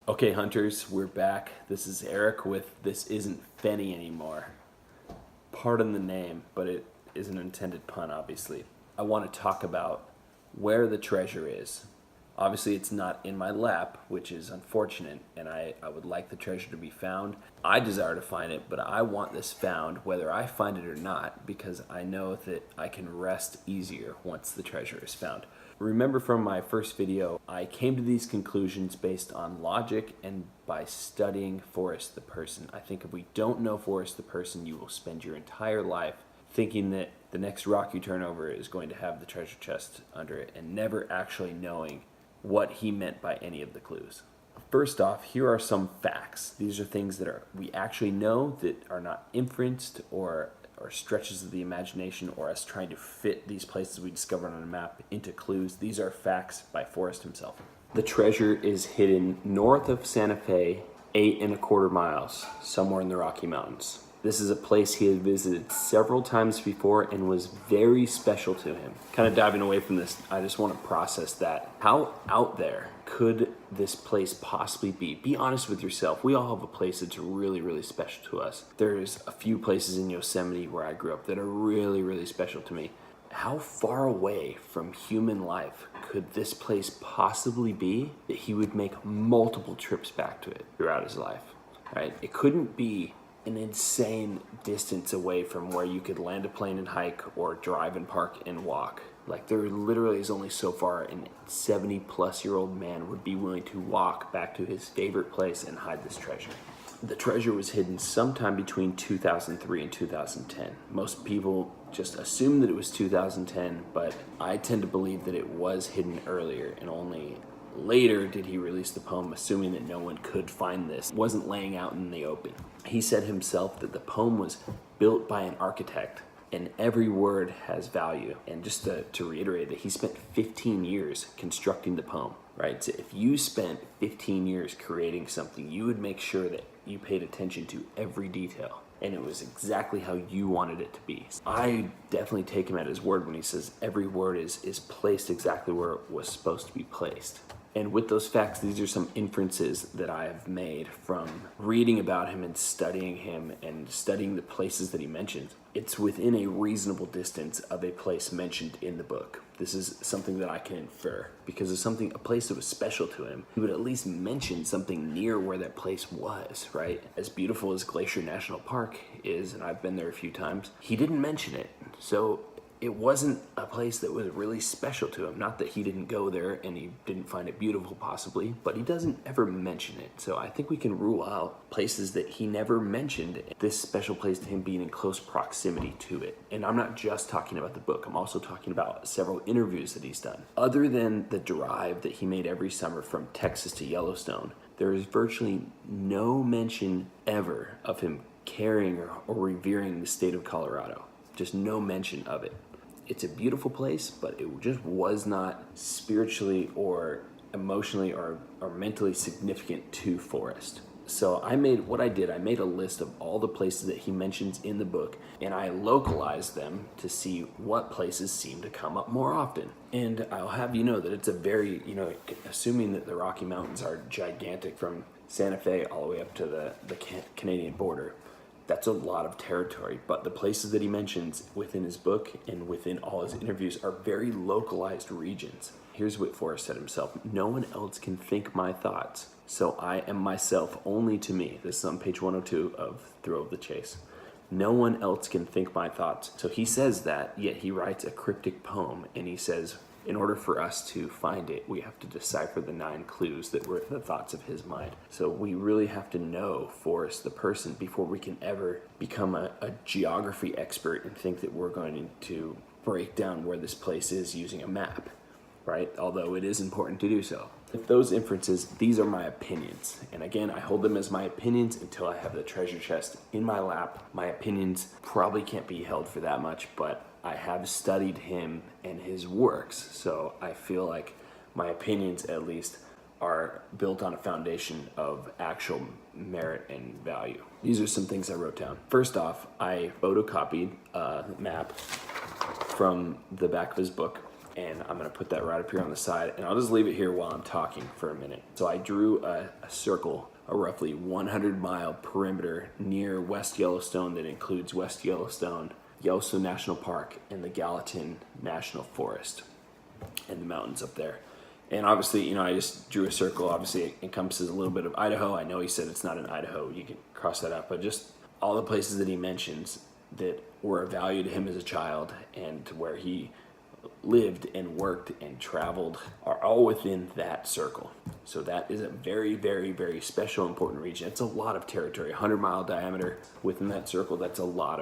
Okay, hunters, we're back. This is Eric with This Isn't Fenny Anymore. Pardon the name, but it is an intended pun, obviously. I want to talk about where the treasure is. Obviously, it's not in my lap, which is unfortunate, and I would like the treasure to be found. I desire to find it, but I want this found whether I find it or not, because I know that I can rest easier once the treasure is found. Remember from my first video, I came to these conclusions based on logic and by studying Forrest the person. I think if we don't know Forrest the person, you will spend your entire life thinking that the next rock you turn over is going to have the treasure chest under it and never actually knowing what he meant by any of the clues. First off, here are some facts. These are things that we actually know that are not inferenced or stretches of the imagination or us trying to fit these places we discovered on a map into clues. These are facts by Forrest himself. The treasure is hidden north of Santa Fe, 8.25 miles, somewhere in the Rocky Mountains. This is a place he had visited several times before and was very special to him. Kind of diving away from this, I just want to process that. How out there could this place possibly be? Be honest with yourself. We all have a place that's really, really special to us. There's a few places in Yosemite where I grew up that are really, really special to me. How far away from human life could this place possibly be that he would make multiple trips back to it throughout his life, right? It couldn't be an insane distance away from where you could land a plane and hike or drive and park and walk. Like, there literally is only so far an 70-plus-year-old man would be willing to walk back to his favorite place and hide this treasure. The treasure was hidden sometime between 2003 and 2010. Most people just assume that it was 2010, but I tend to believe that it was hidden earlier, and only later did he release the poem, assuming that no one could find this. It wasn't laying out in the open. He said himself that the poem was built by an architect, and every word has value. And just to reiterate that he spent 15 years constructing the poem, right? So if you spent 15 years creating something, you would make sure that you paid attention to every detail, and it was exactly how you wanted it to be. I definitely take him at his word when he says every word is placed exactly where it was supposed to be placed. And with those facts, these are some inferences that I have made from reading about him and studying the places that he mentions. It's within a reasonable distance of a place mentioned in the book. This is something that I can infer because of a place that was special to him. He would at least mention something near where that place was, right? As beautiful as Glacier National Park is, and I've been there a few times, he didn't mention it. So it wasn't a place that was really special to him. Not that he didn't go there and he didn't find it beautiful possibly, but he doesn't ever mention it. So I think we can rule out places that he never mentioned, this special place to him being in close proximity to it. And I'm not just talking about the book, I'm also talking about several interviews that he's done. Other than the drive that he made every summer from Texas to Yellowstone, there is virtually no mention ever of him caring or revering the state of Colorado. Just no mention of it. It's a beautiful place, but it just was not spiritually or emotionally or mentally significant to Forrest. So I made a list of all the places that he mentions in the book, and I localized them to see what places seem to come up more often. And I'll have you know that it's a very, assuming that the Rocky Mountains are gigantic from Santa Fe all the way up to the Canadian border, that's a lot of territory, but the places that he mentions within his book and within all his interviews are very localized regions. Here's what Forrest said himself: "No one else can think my thoughts, so I am myself only to me." This is on page 102 of Thrill of the Chase. No one else can think my thoughts. So he says that, yet he writes a cryptic poem, and he says, in order for us to find it, we have to decipher the 9 clues that were the thoughts of his mind. So we really have to know Forrest the person before we can ever become a geography expert and think that we're going to break down where this place is using a map, right? Although it is important to do so. With those inferences, these are my opinions. And again, I hold them as my opinions until I have the treasure chest in my lap. My opinions probably can't be held for that much, but I have studied him and his works, so I feel like my opinions, at least, are built on a foundation of actual merit and value. These are some things I wrote down. First off, I photocopied a map from the back of his book and I'm gonna put that right up here on the side, and I'll just leave it here while I'm talking for a minute. So I drew a circle, a roughly 100-mile perimeter near West Yellowstone that includes West Yellowstone, Yellowstone National Park, and the Gallatin National Forest, and the mountains up there. And obviously, you know, I just drew a circle. Obviously, it encompasses a little bit of Idaho. I know he said it's not in Idaho. You can cross that out. But just all the places that he mentions that were of value to him as a child and where he lived and worked and traveled are all within that circle. So that is a very, very, very special, important region. It's a lot of territory, 100-mile diameter within that circle. That's a lot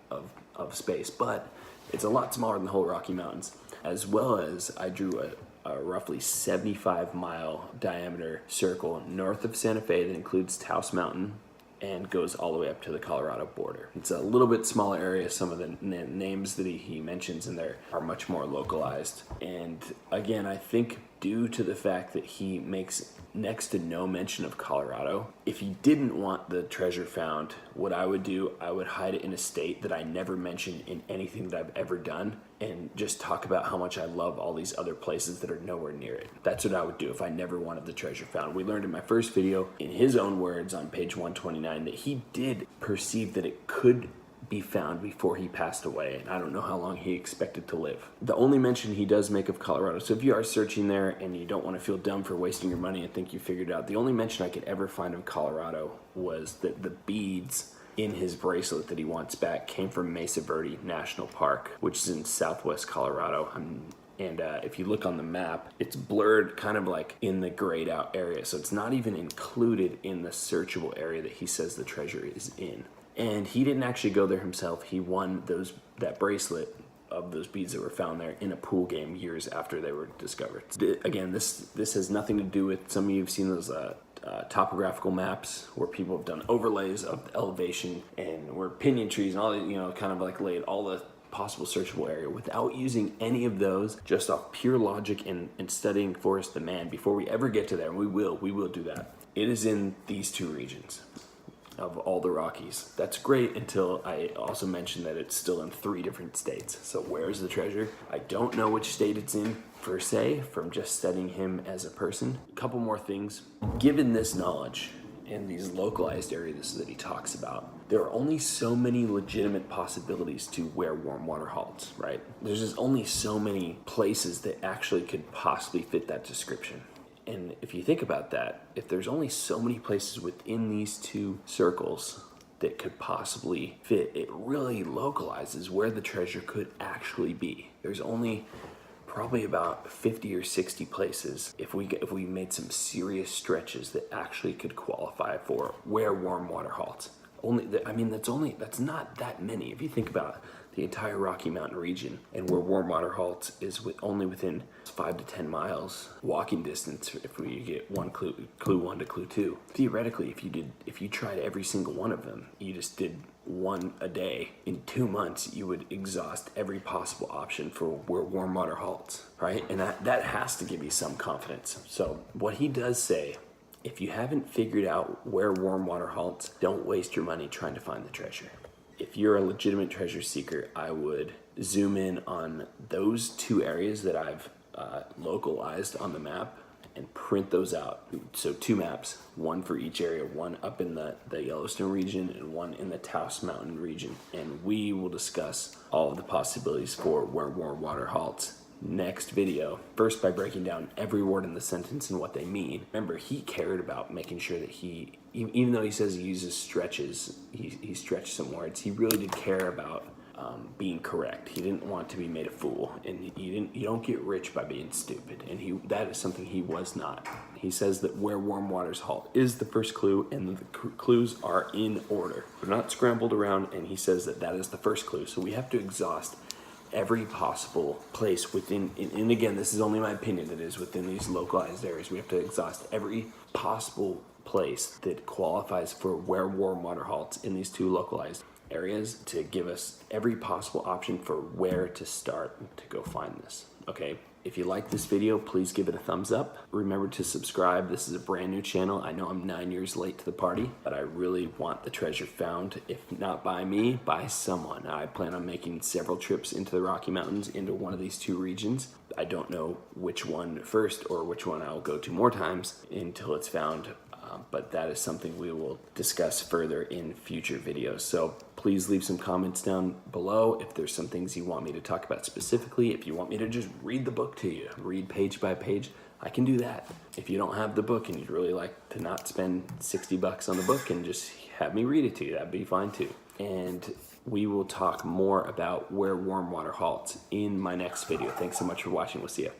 of space, but it's a lot smaller than the whole Rocky Mountains. As well as I drew a roughly 75-mile diameter circle north of Santa Fe that includes Taos Mountain and goes all the way up to the Colorado border. It's a little bit smaller area. Some of the names that he mentions in there are much more localized. And again, I think due to the fact that he makes next to no mention of Colorado, if he didn't want the treasure found, what I would do, I would hide it in a state that I never mention in anything that I've ever done, and just talk about how much I love all these other places that are nowhere near it. That's what I would do if I never wanted the treasure found. We learned in my first video, in his own words on page 129, that he did perceive that it could be found before he passed away, and I don't know how long he expected to live. The only mention he does make of Colorado, so if you are searching there and you don't want to feel dumb for wasting your money and think you figured it out, the only mention I could ever find of Colorado was that the beads in his bracelet that he wants back came from Mesa Verde National Park, which is in southwest Colorado. And if you look on the map, it's blurred kind of like in the grayed out area, so it's not even included in the searchable area that he says the treasure is in. And he didn't actually go there himself. He won that bracelet of those beads that were found there in a pool game years after they were discovered. Again, this has nothing to do with, some of you have seen those topographical maps where people have done overlays of the elevation and where pinyon trees and all that, you know, kind of like laid all the possible searchable area without using any of those, just off pure logic and studying Forrest the man before we ever get to there. And we will do that. It is in these two regions of all the Rockies. That's great until I also mentioned that it's still in 3 different states. So where's the treasure? I don't know which state it's in per se from just studying him as a person. A couple more things. Given this knowledge and these localized areas that he talks about, there are only so many legitimate possibilities to where warm water halts, right? There's just only so many places that actually could possibly fit that description. And if you think about that, if there's only so many places within these 2 circles that could possibly fit, it really localizes where the treasure could actually be. There's only probably about 50 or 60 places if we made some serious stretches that actually could qualify for where warm water halts. That's not that many. If you think about the entire Rocky Mountain region and where warm water halts is only within 5 to 10 miles walking distance, if we get clue 1 to clue 2, theoretically, if you tried every single one of them, you just did one a day, in 2 months you would exhaust every possible option for where warm water halts, right? And that has to give you some confidence. So what he does say, if you haven't figured out where warm water halts, don't waste your money trying to find the treasure. If you're a legitimate treasure seeker, I would zoom in on those 2 areas that I've localized on the map and print those out. So 2 maps, one for each area, one up in the Yellowstone region and one in the Taos Mountain region. And we will discuss all of the possibilities for where warm water halts next video. First, by breaking down every word in the sentence and what they mean. Remember, he cared about making sure that even though he says he uses stretches, he stretched some words, he really did care about being correct. He didn't want to be made a fool, and you don't get rich by being stupid, and that is something he was not. He says that where warm waters halt is the first clue, and the clues are in order. They're not scrambled around, and he says that is the first clue. So we have to exhaust every possible place within, and again, this is only my opinion, that is within these localized areas. We have to exhaust every possible place that qualifies for where warm water halts in these 2 localized areas to give us every possible option for where to start to go find this. Okay, if you like this video, please give it a thumbs up. Remember to subscribe. This is a brand new channel. I know I'm 9 years late to the party, but I really want the treasure found. If not by me, by someone. I plan on making several trips into the Rocky Mountains, into one of these two regions. I don't know which one first or which one I'll go to more times until it's found. But that is something we will discuss further in future videos. So please leave some comments down below if there's some things you want me to talk about specifically. If you want me to just read the book to you, read page by page, I can do that. If you don't have the book and you'd really like to not spend $60 on the book and just have me read it to you, that'd be fine too. And we will talk more about where warm water halts in my next video. Thanks so much for watching. We'll see you.